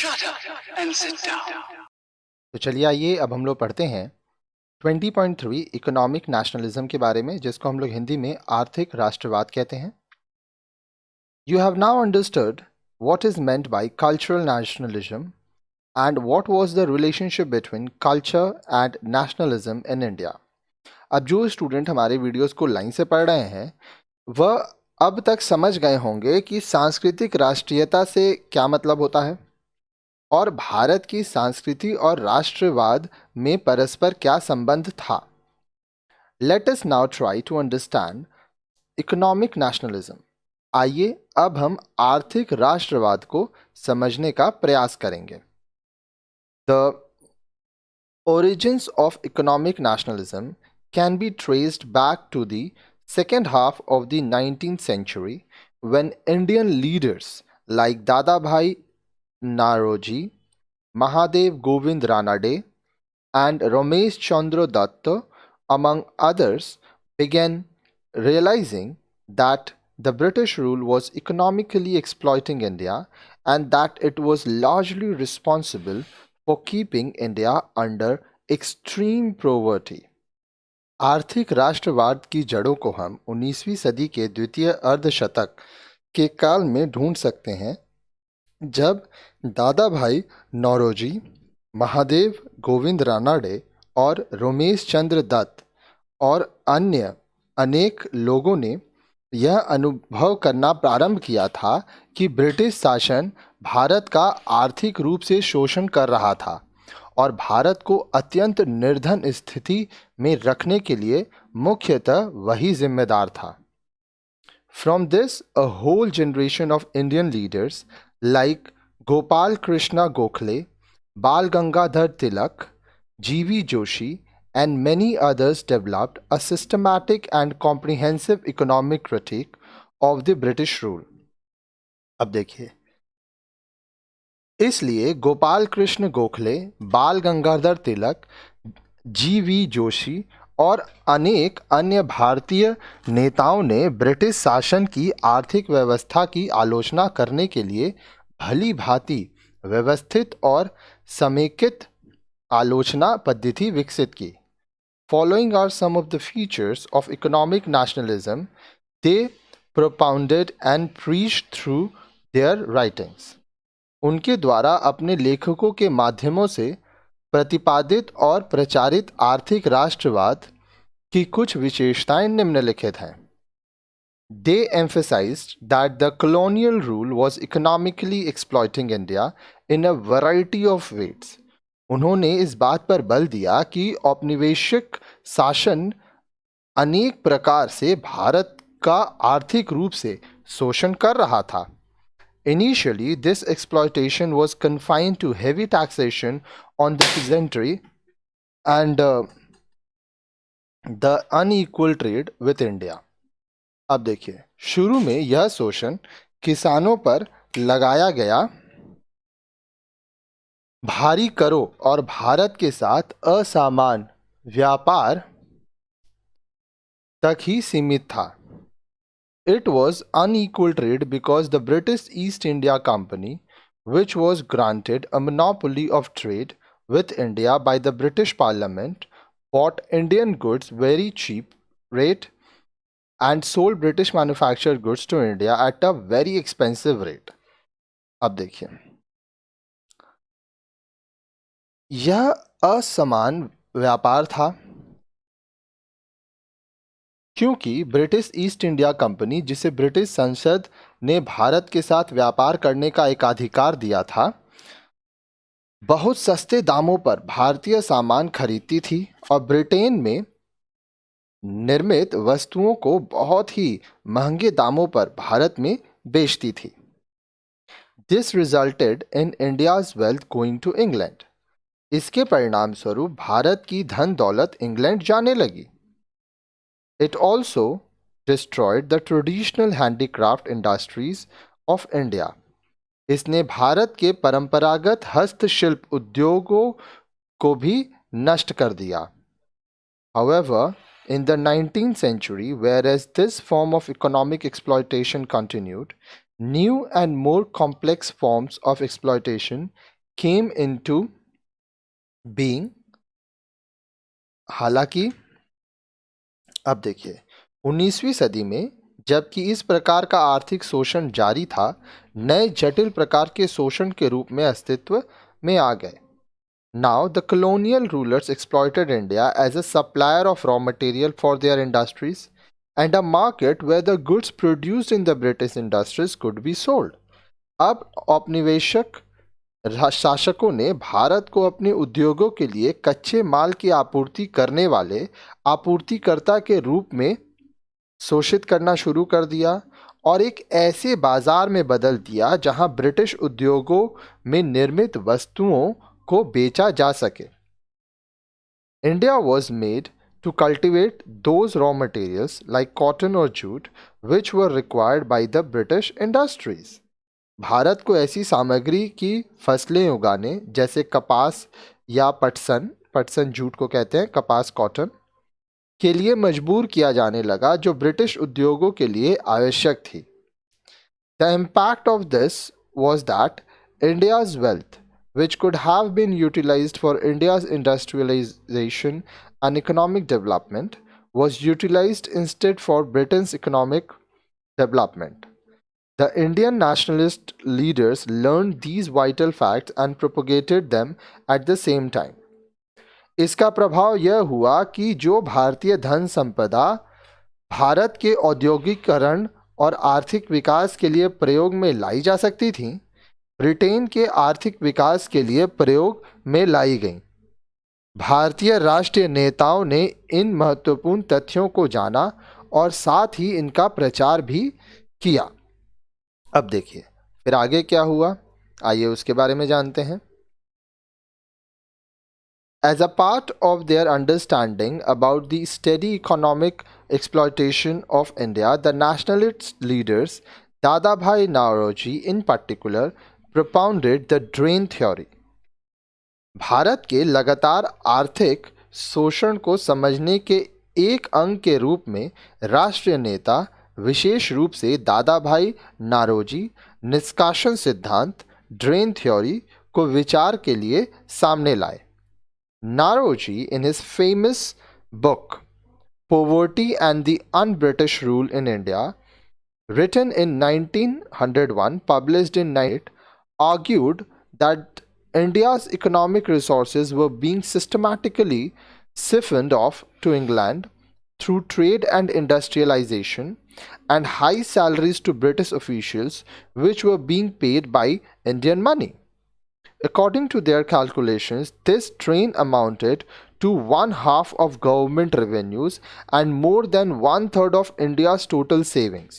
Shut up and sit down. तो चलिए आइए अब हम लोग पढ़ते हैं 20.3 इकोनॉमिक नेशनलिज्म के बारे में, जिसको हम लोग हिंदी में आर्थिक राष्ट्रवाद कहते हैं. You have now understood what is meant by cultural nationalism and what was the relationship between culture and nationalism in India. अब जो स्टूडेंट हमारे वीडियोस को लाइन से पढ़ रहे हैं वह अब तक समझ गए होंगे कि सांस्कृतिक राष्ट्रीयता से क्या मतलब होता है और भारत की संस्कृति और राष्ट्रवाद में परस्पर क्या संबंध था. Let us now try to understand economic nationalism. आइए अब हम आर्थिक राष्ट्रवाद को समझने का प्रयास करेंगे. The origins of economic nationalism can be traced back to the second half of the 19th century when Indian leaders like Dadabhai Naoroji, Mahadev Govind Ranade, and Ramesh Chandra Datta, among others, began realizing that the British rule was economically exploiting India and that it was largely responsible for keeping India under extreme poverty. आर्थिक राष्ट्रवाद की जड़ों को हम 19वीं सदी के द्वितीय अर्धशतक के काल में ढूंढ सकते हैं, जब दादा भाई नौरोजी, महादेव गोविंद रानाडे और रोमेश चंद्र दत्त और अन्य अनेक लोगों ने यह अनुभव करना प्रारंभ किया था कि ब्रिटिश शासन भारत का आर्थिक रूप से शोषण कर रहा था और भारत को अत्यंत निर्धन स्थिति में रखने के लिए मुख्यतः वही जिम्मेदार था. From this, a whole generation of Indian leaders like Gopal Krishna Gokhale, Bal Gangadhar Tilak, G.V. Joshi, and many others developed a systematic and comprehensive economic critique of the British rule. अब देखिए, इसलिए गोपाल कृष्ण गोखले, बाल Gangadhar Tilak, G.V.. Joshi और अनेक अन्य भारतीय नेताओं ने ब्रिटिश शासन की आर्थिक व्यवस्था की आलोचना करने के लिए भली भांति व्यवस्थित और समेकित आलोचना पद्धति विकसित की. Following are some of the features of economic nationalism they propounded and preached through their writings. उनके द्वारा अपने लेखकों के माध्यमों से प्रतिपादित और प्रचारित आर्थिक राष्ट्रवाद की कुछ विशेषताएं निम्नलिखित हैं. They emphasized that the colonial rule was economically exploiting India in a variety of ways. उन्होंने इस बात पर बल दिया कि औपनिवेशिक शासन अनेक प्रकार से भारत का आर्थिक रूप से शोषण कर रहा था. Initially, this exploitation was confined to heavy taxation on the peasantry and the unequal trade with India. अब देखिए, शुरू में यह शोषण किसानों पर लगाया गया भारी करों और भारत के साथ असमान व्यापार तक ही सीमित था. It was unequal trade because the British East India Company, which was granted a monopoly of trade with India by the British Parliament, bought Indian goods very cheap rate and sold British manufactured goods to India at a very expensive rate. अब देखिए, यह असमान व्यापार था क्योंकि British east India company, जिसे British संसद ने भारत के साथ व्यापार करने का एक अधिकार दिया था, बहुत सस्ते दामों पर भारतीय सामान खरीदती थी और ब्रिटेन में निर्मित वस्तुओं को बहुत ही महंगे दामों पर भारत में बेचती थी. This resulted in India's wealth going to England. इसके परिणाम स्वरूप भारत की धन दौलत इंग्लैंड जाने लगी. It also destroyed the traditional handicraft industries of India. इसने भारत के परंपरागत हस्तशिल्प उद्योगों को भी नष्ट कर दिया. However, in the 19th century, whereas this form of economic exploitation continued, new and more complex forms of exploitation came into being. हालांकि अब देखिए 19वीं सदी में जबकि इस प्रकार का आर्थिक शोषण जारी था, नए जटिल प्रकार के शोषण के रूप में अस्तित्व में आ गए. Now, the colonial rulers exploited India as a supplier of raw material for their industries and a market where the goods produced in the British industries could be sold. अब औपनिवेशिक शासकों ने भारत को अपने उद्योगों के लिए कच्चे माल की आपूर्ति करने वाले आपूर्तिकर्ता के रूप में शोषित करना शुरू कर दिया और एक ऐसे बाजार में बदल दिया जहां ब्रिटिश उद्योगों में निर्मित वस्तुओं को बेचा जा सके. India was made to cultivate those raw materials like cotton or jute which were required by the British industries. Bharat को ऐसी सामग्री की फसलें उगाने जैसे कपास या पटसन, पटसन जूट को कहते हैं, कपास कॉटन के लिए मजबूर किया जाने लगा जो ब्रिटिश उद्योगों के लिए आवश्यक थी. The impact of this was that India's wealth, which could have been utilized for India's industrialization and economic development, was utilized instead for Britain's economic development. The Indian nationalist leaders learned these vital facts and propagated them at the same time. इसका प्रभाव यह हुआ कि जो भारतीय धन संपदा भारत के औद्योगिकरण और आर्थिक विकास के लिए प्रयोग में लाई जा सकती थी, ब्रिटेन के आर्थिक विकास के लिए प्रयोग में लाई गई. भारतीय राष्ट्रीय नेताओं ने इन महत्वपूर्ण तथ्यों को जाना और साथ ही इनका प्रचार भी किया. अब देखिए फिर आगे क्या हुआ, आइए उसके बारे में जानते हैं. As a part of their understanding about the steady economic exploitation of India, the nationalist leaders, Dadabhai Naoroji in particular, propounded the drain theory. Bharat के लगातार आर्थिक शोषण को समझने के एक अंग के रूप में राष्ट्रीय नेता, विशेष रूप से दादा भाई नारोजी, निष्कासन सिद्धांत ड्रेन थ्योरी को विचार के लिए सामने लाए. Naroji, in his famous book Poverty and the Un-British Rule in India, written in 1901, published in 1998, argued that India's economic resources were being systematically siphoned off to England through trade and industrialization and high salaries to British officials, which were being paid by Indian money. According to their calculations, this drain amounted to one half of government revenues and more than one third of India's total savings.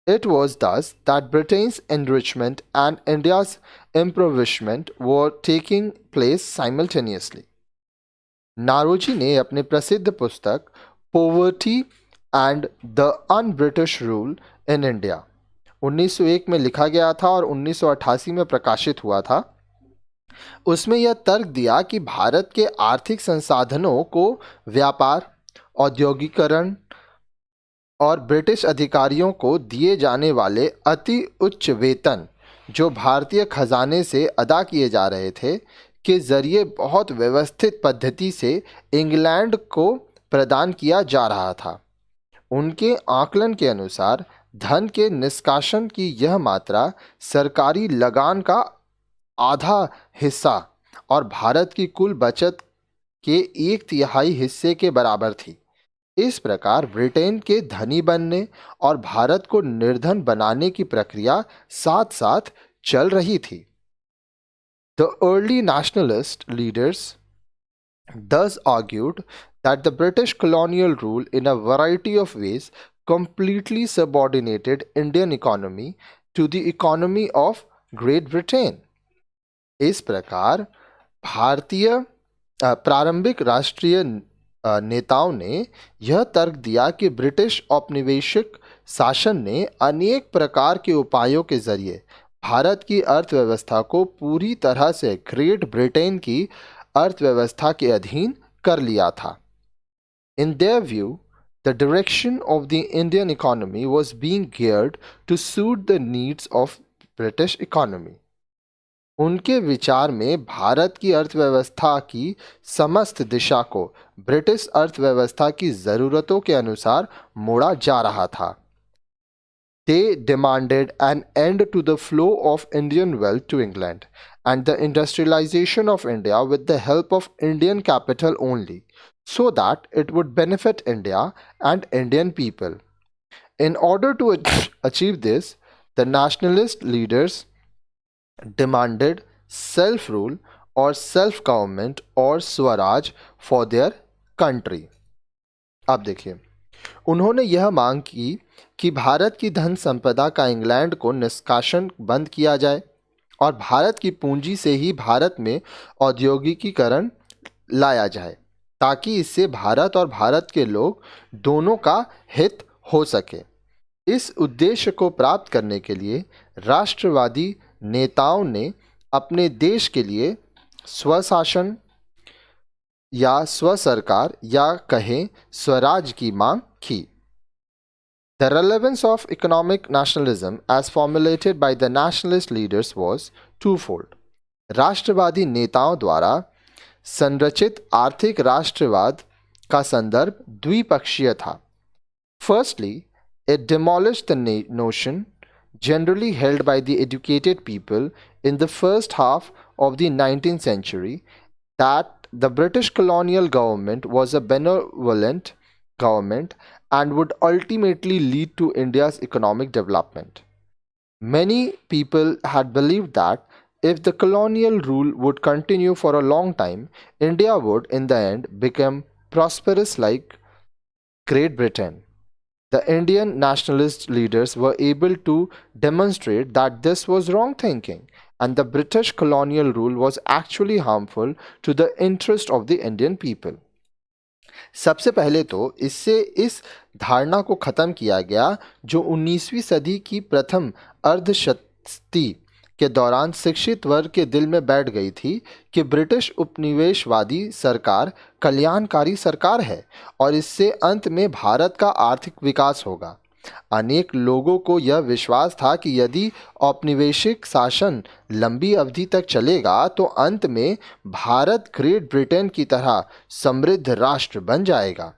It was thus that Britain's enrichment and India's impoverishment were taking place simultaneously. Naoroji ने अपने प्रसिद्ध पुस्तक poverty and the un-British rule in India 1901 में लिखा गया था और 1988 में प्रकाशित हुआ था. उसमें यह तर्क दिया कि भारत के आर्थिक संसाधनों को व्यापार, औद्योगिकरण और ब्रिटिश अधिकारियों को दिए जाने वाले अति उच्च वेतन जो भारतीय खजाने से अदा किए जा रहे थे के जरिए बहुत व्यवस्थित पद्धति से इंग्लैंड को प्रदान किया जा रहा था. उनके आकलन के अनुसार धन के निष्कासन की यह मात्रा सरकारी लगान का आधा हिस्सा और भारत की कुल बचत के एक तिहाई हिस्से के बराबर थी. इस प्रकार ब्रिटेन के धनी बनने और भारत को निर्धन बनाने की प्रक्रिया साथ साथ चल रही थी. The early nationalist leaders thus argued that the British colonial rule in a variety of ways completely subordinated Indian economy to the economy of Great Britain. इस प्रकार भारतीय प्रारंभिक राष्ट्रीय नेताओं ने यह तर्क दिया कि ब्रिटिश औपनिवेशिक शासन ने अनेक प्रकार के उपायों के जरिए भारत की अर्थव्यवस्था को पूरी तरह से ग्रेट ब्रिटेन की अर्थव्यवस्था के अधीन कर लिया था. In their view, the direction of the Indian economy was being geared to suit the needs of British economy. उनके विचार में भारत की अर्थव्यवस्था की समस्त दिशा को ब्रिटिश अर्थव्यवस्था की ज़रूरतों के अनुसार मोड़ा जा रहा था। They demanded an end to the flow of Indian wealth to England and the industrialization of India with the help of Indian capital only, so that it would benefit India and Indian people. In order to achieve this, the nationalist leaders demanded self rule or self government or Swaraj for their country. अब देखिए, उन्होंने यह मांग की कि भारत की धन संपदा का इंग्लैंड को निष्कासन बंद किया जाए और भारत की पूंजी से ही भारत में औद्योगिकीकरण लाया जाए, ताकि इससे भारत और भारत के लोग दोनों का हित हो सके। इस उद्देश्य को प्राप्त करने के लिए राष्ट्रवादी नेताओं ने अपने देश के लिए स्वशासन या स्वसरकार या कहें स्वराज की मांग की। The relevance of economic nationalism as formulated by the nationalist leaders was twofold. राष्ट्रवादी नेताओं द्वारा संरचित आर्थिक राष्ट्रवाद का संदर्भ द्विपक्षीय था। Firstly, it demolished the notion generally held by the educated people in the first half of the 19th century that the British colonial government was a benevolent government and would ultimately lead to India's economic development. Many people had believed that if the colonial rule would continue for a long time, India would, in the end, become prosperous like Great Britain. The Indian nationalist leaders were able to demonstrate that this was wrong thinking and the British colonial rule was actually harmful to the interest of the Indian people. सबसे पहले तो इससे इस धारणा को ख़त्म किया गया जो 19वीं सदी की प्रथम अर्धशती के दौरान शिक्षित वर्ग के दिल में बैठ गई थी कि ब्रिटिश उपनिवेशवादी सरकार कल्याणकारी सरकार है और इससे अंत में भारत का आर्थिक विकास होगा। अनेक लोगों को यह विश्वास था कि यदि औपनिवेशिक शासन लंबी अवधि तक चलेगा तो अंत में भारत ग्रेट ब्रिटेन की तरह समृद्ध राष्ट्र बन जाएगा।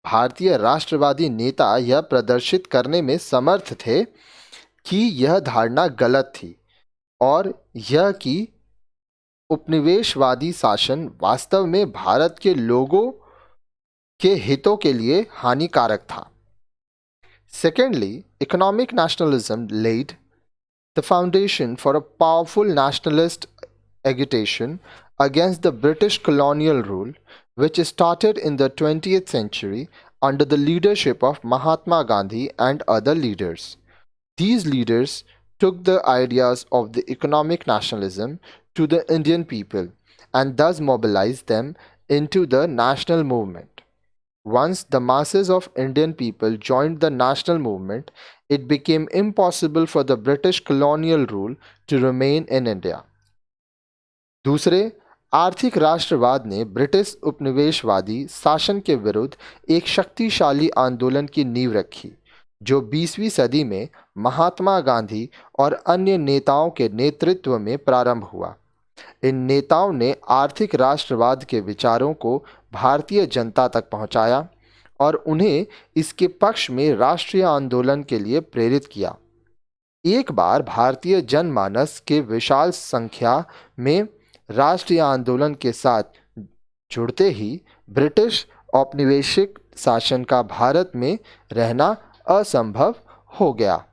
भारतीय राष्ट्रवादी नेता यह प्रदर्शित करने में समर्थ थे कि यह धारणा गलत थी और यह कि उपनिवेशवादी शासन वास्तव में भारत के लोगों के हितों के लिए हानिकारक था। Secondly, economic nationalism laid the foundation for a powerful nationalist agitation against the British colonial rule, which started in the 20th century under the leadership of Mahatma Gandhi and other leaders. These leaders took the ideas of the economic nationalism to the Indian people and thus mobilized them into the national movement. Once the masses of Indian people joined the national movement, it became impossible for the British colonial rule to remain in India. दूसरे, आर्थिक राष्ट्रवाद ने British उपनिवेशवादी शासन के विरुद्ध एक शक्तिशाली आंदोलन की नींव रखी, जो 20वीं सदी में महात्मा गांधी और अन्य नेताओं के नेतृत्व में प्रारंभ हुआ। इन नेताओं ने आर्थिक राष्ट्रवाद के विचारों को भारतीय जनता तक पहुंचाया और उन्हें इसके पक्ष में राष्ट्रीय आंदोलन के लिए प्रेरित किया। एक बार भारतीय जनमानस के विशाल संख्या में राष्ट्रीय आंदोलन के साथ जुड़ते ही ब्रिटिश औपनिवेशिक शासन का भारत में रहना असंभव हो गया।